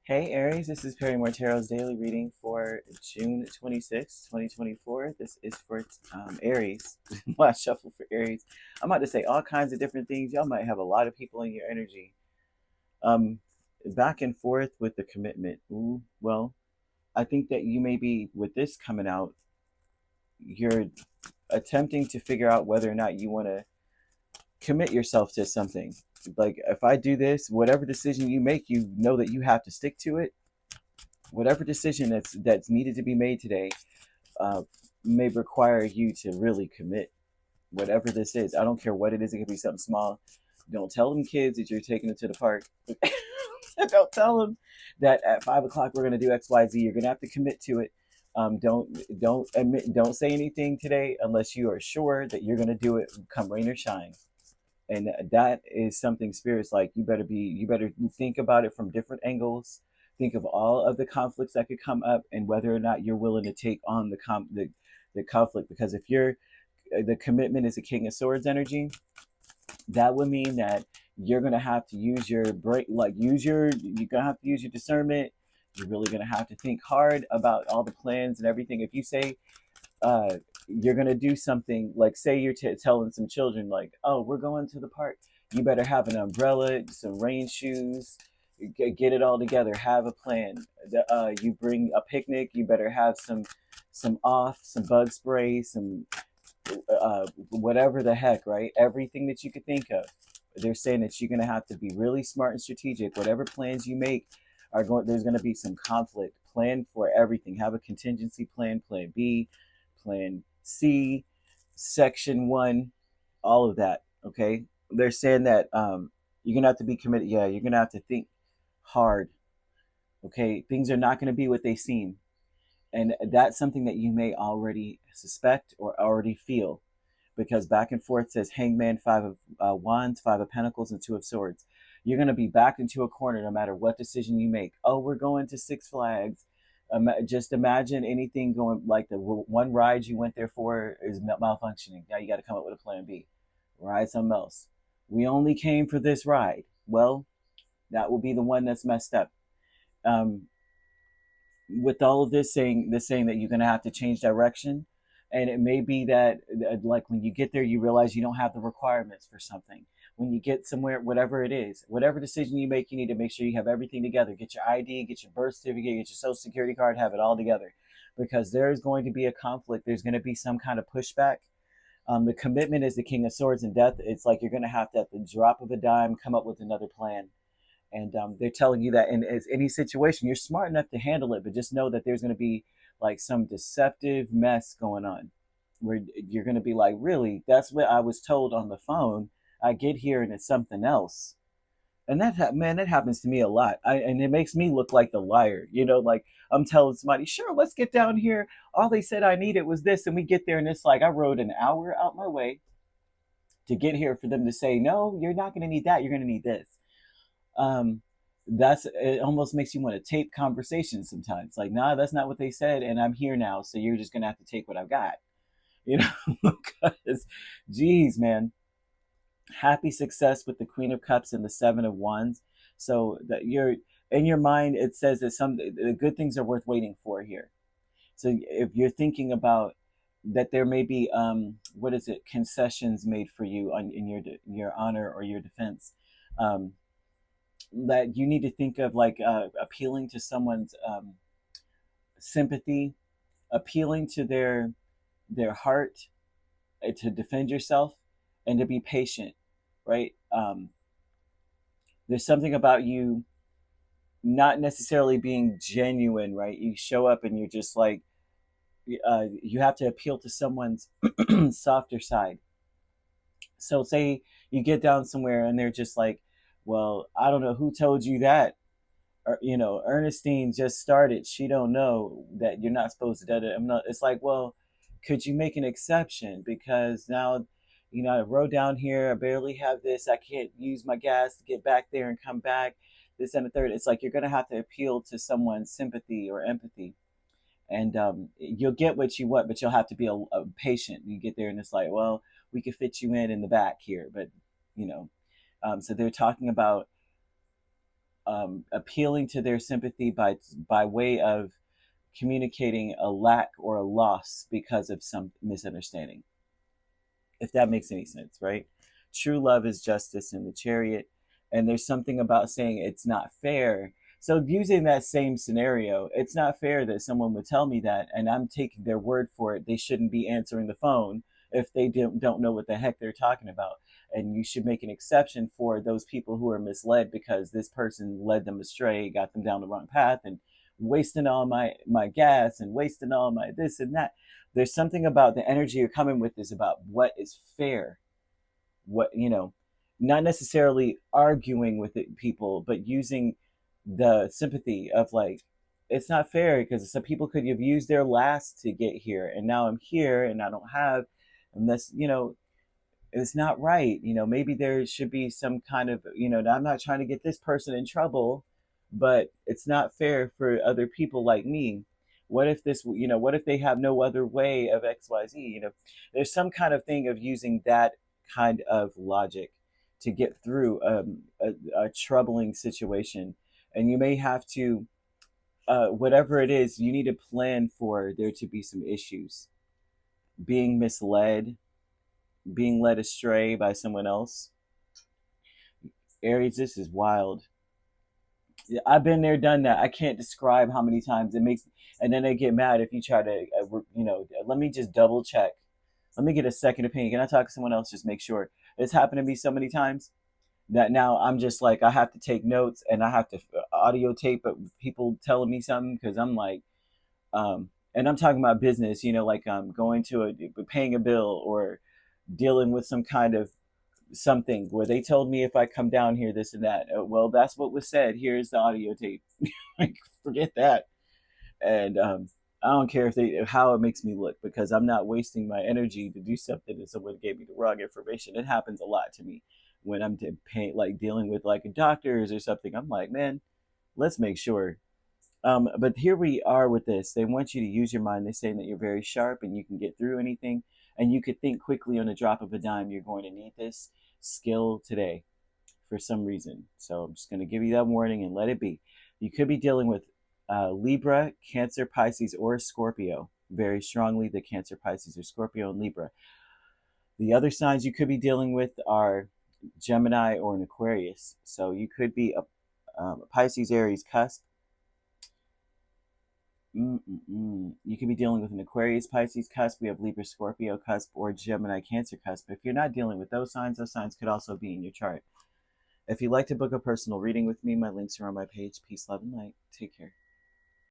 Hey Aries, this is Perrymore Tarot's daily reading for June 26th, 2024. This is for Aries. My shuffle for Aries. I'm about to say all kinds of different things. Y'all might have a lot of people in your energy. Um, Back and forth with the commitment. Ooh, well, I think that you may be, with this coming out, you're attempting to figure out whether or not you want to commit yourself to something. Like, if I do this, whatever decision you make, you know that you have to stick to it. Whatever decision that's needed to be made today uh, may require you to really commit. Whatever this is, I don't care what it is. It could be something small. Don't tell them kids that you're taking them to the park. Don't tell them that at 5 o'clock we're gonna do X, Y, Z. You're gonna have to commit to it. Don't say anything today unless you are sure that you're gonna do it, come rain or shine. And that is something spirits like. You better think about it from different angles. Think of all of the conflicts that could come up and whether or not you're willing to take on the conflict. Because if you're the commitment is a King of Swords energy, that would mean that you're gonna have to use your break, like you're gonna have to use your discernment. You're really gonna have to think hard about all the plans and everything. If you say you're gonna do something, like say you're telling some children like, oh, we're going to the park, you better have an umbrella, some rain shoes, get it all together, have a plan. You bring a picnic, you better have some bug spray, some whatever the heck, right? Everything that you could think of. They're saying that you're gonna have to be really smart and strategic. Whatever plans you make are going, there's gonna be some conflict. Plan for everything. Have a contingency plan, plan B, plan C, section one, all of that. Okay. They're saying that you're gonna have to be committed. Yeah, you're gonna have to think hard. Okay. Things are not gonna be what they seem. And that's something that you may already suspect or already feel, because back and forth says Hangman, Five of Wands, Five of Pentacles, and Two of Swords. You're going to be backed into a corner no matter what decision you make. Oh, we're going to Six Flags. Just imagine anything going, like the one ride you went there for is malfunctioning. Now you got to come up with a plan B. Ride something else. We only came for this ride. Well, that will be the one that's messed up. Um, with all of this saying that you're going to have to change direction, and it may be that like when you get there you realize you don't have the requirements for something. When you get somewhere, whatever it is, whatever decision you make, you need to make sure you have everything together. Get your ID, get your birth certificate, get your social security card, have it all together, because there's going to be a conflict. There's going to be some kind of pushback. The commitment is the King of Swords and Death. It's like you're going to have to, at the drop of a dime, come up with another plan. And they're telling you that in any situation, you're smart enough to handle it, but just know that there's going to be like some deceptive mess going on where you're going to be like, really, that's what I was told on the phone. I get here and it's something else. And man, that happens to me a lot. And it makes me look like the liar, like I'm telling somebody, sure, let's get down here. All they said I needed was this. And we get there and it's like I rode an hour out my way to get here for them to say, no, you're not going to need that. You're going to need this. um that's, it almost makes you want to tape conversations sometimes, like, nah, that's not what they said, and I'm here now, so you're just gonna have to take what I've got, you know. Because geez, man, happy success with the Queen of Cups and the Seven of Wands. So that you're in your mind, it says that some the good things are worth waiting for here. So if you're thinking about that, there may be what is it, concessions made for you on in your honor or your defense. um that you need to think of, like, appealing to someone's sympathy, appealing to their heart, to defend yourself, and to be patient, right? There's something about you not necessarily being genuine, right? You show up and you're just like, you have to appeal to someone's softer side. So say you get down somewhere and they're just like, well, I don't know who told you that. Or, Ernestine just started, she don't know that you're not supposed to do it. I'm not. It's like, well, could you make an exception, because now, I rode down here, I barely have this, I can't use my gas to get back there and come back, this and the third. It's like you're gonna have to appeal to someone's sympathy or empathy, and you'll get what you want, but you'll have to be a patient. You get there and it's like, well, we could fit you in the back here, but you know so they're talking about appealing to their sympathy by way of communicating a lack or a loss because of some misunderstanding, if that makes any sense, right? True love is justice in the Chariot, and there's something about saying it's not fair. So using that same scenario, it's not fair that someone would tell me that, and I'm taking their word for it. They shouldn't be answering the phone if they don't know what the heck they're talking about. And you should make an exception for those people who are misled because this person led them astray, got them down the wrong path, and wasting all my gas and wasting all my this and that. There's something about the energy you're coming with is about what is fair, what, not necessarily arguing with people, but using the sympathy of like, it's not fair because some people could have used their last to get here, and now I'm here and I don't have, unless, it's not right. Maybe there should be some kind of, I'm not trying to get this person in trouble, but it's not fair for other people like me. What if this, what if they have no other way of XYZ? There's some kind of thing of using that kind of logic to get through a troubling situation. And you may have to, whatever it is, you need to plan for there to be some issues. Being misled, being led astray by someone else. Aries, this is wild. I've been there, done that. I can't describe how many times it makes, and then they get mad if you try to, let me just double check. Let me get a second opinion. Can I talk to someone else? Just make sure. It's happened to me so many times that now I'm just like, I have to take notes and I have to audio tape people telling me something, because I'm like, and I'm talking about business, like going to paying a bill or dealing with some kind of something where they told me if I come down here, this and that. Well, that's what was said. Here's the audio tape. Like, forget that. And I don't care if how it makes me look, because I'm not wasting my energy to do something that someone gave me the wrong information. It happens a lot to me when I'm like dealing with like doctors or something. I'm like, man, let's make sure. But here we are with this. They want you to use your mind. They're saying that you're very sharp and you can get through anything, and you could think quickly on the drop of a dime. You're going to need this skill today for some reason. So I'm just going to give you that warning and let it be. You could be dealing with Libra, Cancer, Pisces, or Scorpio. Very strongly the Cancer, Pisces, or Scorpio, and Libra. The other signs you could be dealing with are Gemini or an Aquarius. So you could be a Pisces, Aries cusp. You could be dealing with an Aquarius, Pisces cusp. We have Libra, Scorpio cusp, or Gemini, Cancer cusp. If you're not dealing with those signs could also be in your chart. If you'd like to book a personal reading with me, my links are on my page. Peace, love, and light. Take care.